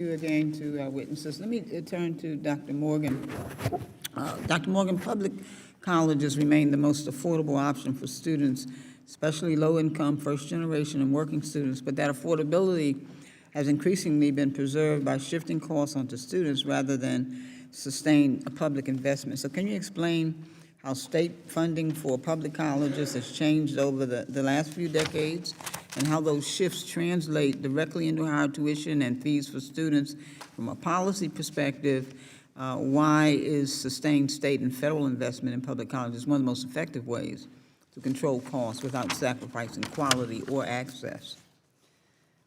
You again to our witnesses. Let me turn to Dr. Morgan. Dr. Morgan, public colleges remain the most affordable option for students, especially low-income, first-generation, and working students, but that affordability has increasingly been preserved by shifting costs onto students rather than sustain a public investment. So can you explain how state funding for public colleges has changed over the last few decades, and how those shifts translate directly into higher tuition and fees for students from a policy perspective? Why is sustained state and federal investment in public colleges one of the most effective ways to control costs without sacrificing quality or access?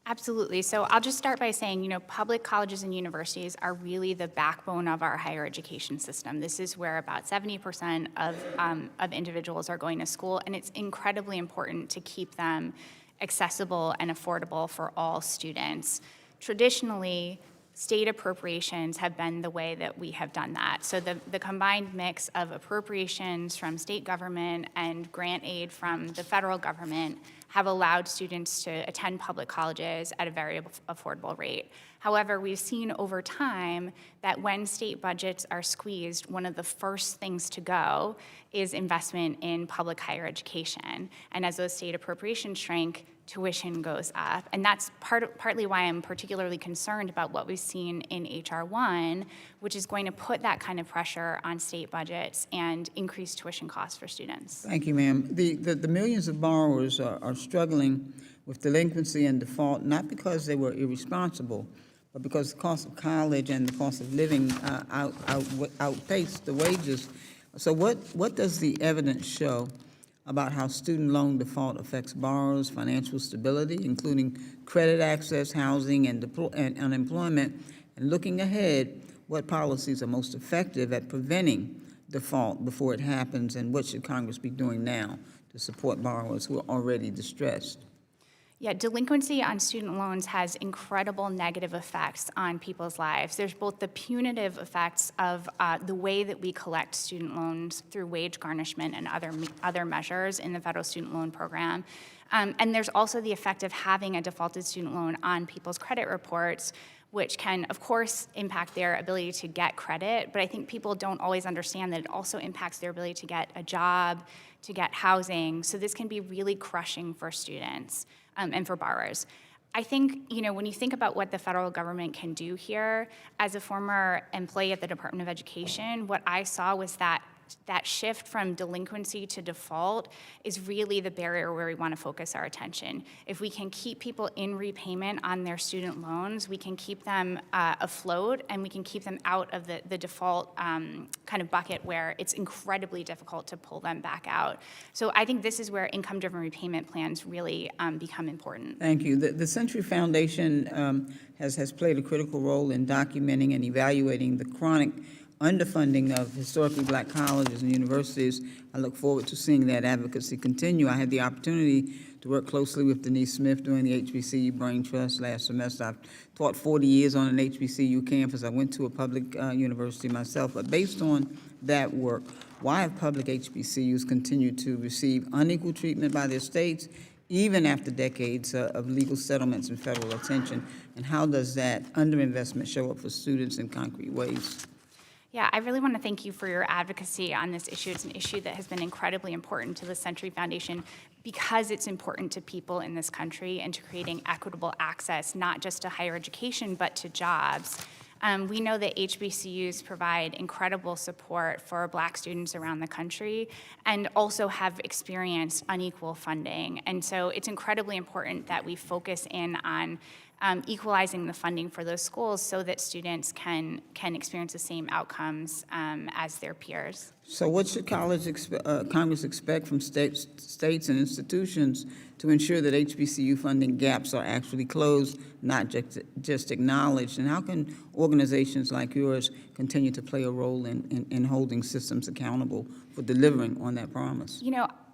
Absolutely. So I'll just start by saying, public colleges and universities are really the backbone of our higher education system. This is where about 70% of individuals are going to school, and it's incredibly important to keep them accessible and affordable for all students. Traditionally, state appropriations have been the way that we have done that. So the combined mix of appropriations from state government and grant aid from the federal government have allowed students to attend public colleges at a very affordable rate. However, we've seen over time that when state budgets are squeezed, one of the first things to go is investment in public higher education. And as those state appropriations shrink, tuition goes up. And that's partly why I'm particularly concerned about what we've seen in H.R. 1, which is going to put that kind of pressure on state budgets and increase tuition costs for students. Thank you, ma'am. The millions of borrowers are struggling with delinquency and default, not because they were irresponsible, but because the cost of college and the cost of living outpaced the wages. So what does the evidence show about how student loan default affects borrowers' financial stability, including credit access, housing, and unemployment? And looking ahead, what policies are most effective at preventing default before it happens, and what should Congress be doing now to support borrowers who are already distressed? Yeah, delinquency on student loans has incredible negative effects on people's lives. There's both the punitive effects of the way that we collect student loans through wage garnishment and other measures in the federal student loan program. And there's also the effect of having a defaulted student loan on people's credit reports, which can, of course, impact their ability to get credit. But I think people don't always understand that it also impacts their ability to get a job, to get housing. So this can be really crushing for students and for borrowers. I think, when you think about what the federal government can do here, as a former employee at the Department of Education, what I saw was that shift from delinquency to default is really the barrier where we want to focus our attention. If we can keep people in repayment on their student loans, we can keep them afloat, and we can keep them out of the default kind of bucket where it's incredibly difficult to pull them back out. So I think this is where income-driven repayment plans really become important. Thank you. The Century Foundation has played a critical role in documenting and evaluating the chronic underfunding of historically black colleges and universities. I look forward to seeing that advocacy continue. I had the opportunity to work closely with Denise Smith during the HBCU Brain Trust last semester. I've taught 40 years on an HBCU campus. I went to a public university myself, but based on that work, why have public HBCUs continued to receive unequal treatment by their states, even after decades of legal settlements and federal attention? And how does that underinvestment show up for students in concrete ways? Yeah, I really want to thank you for your advocacy on this issue. It's an issue that has been incredibly important to the Century Foundation because it's important to people in this country and to creating equitable access, not just to higher education, but to jobs. We know that HBCUs provide incredible support for Black students around the country and also have experienced unequal funding. And so it's incredibly important that we focus in on equalizing the funding for those schools so that students can experience the same outcomes as their peers. So what should Congress expect from states and institutions to ensure that HBCU funding gaps are actually closed, not just acknowledged? And how can organizations like yours continue to play a role in holding systems accountable for delivering on that promise?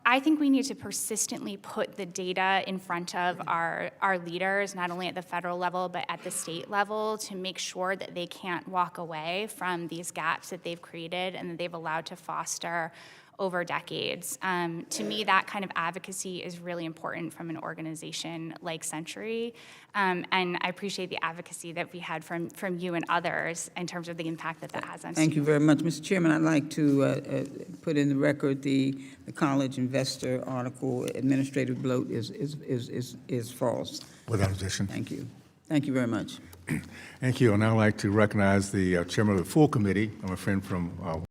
I think we need to persistently put the data in front of our leaders, not only at the federal level, but at the state level, to make sure that they can't walk away from these gaps that they've created and that they've allowed to foster over decades. To me, that kind of advocacy is really important from an organization like Century, and I appreciate the advocacy that we had from you and others in terms of the impact that has on Thank you students. very much. Mr. Chairman, I'd like to put in the record the college investor article, administrative bloat is false. Without objection. Thank you. Thank you very much. Thank you. And I'd like to recognize the chairman of the full committee, my friend from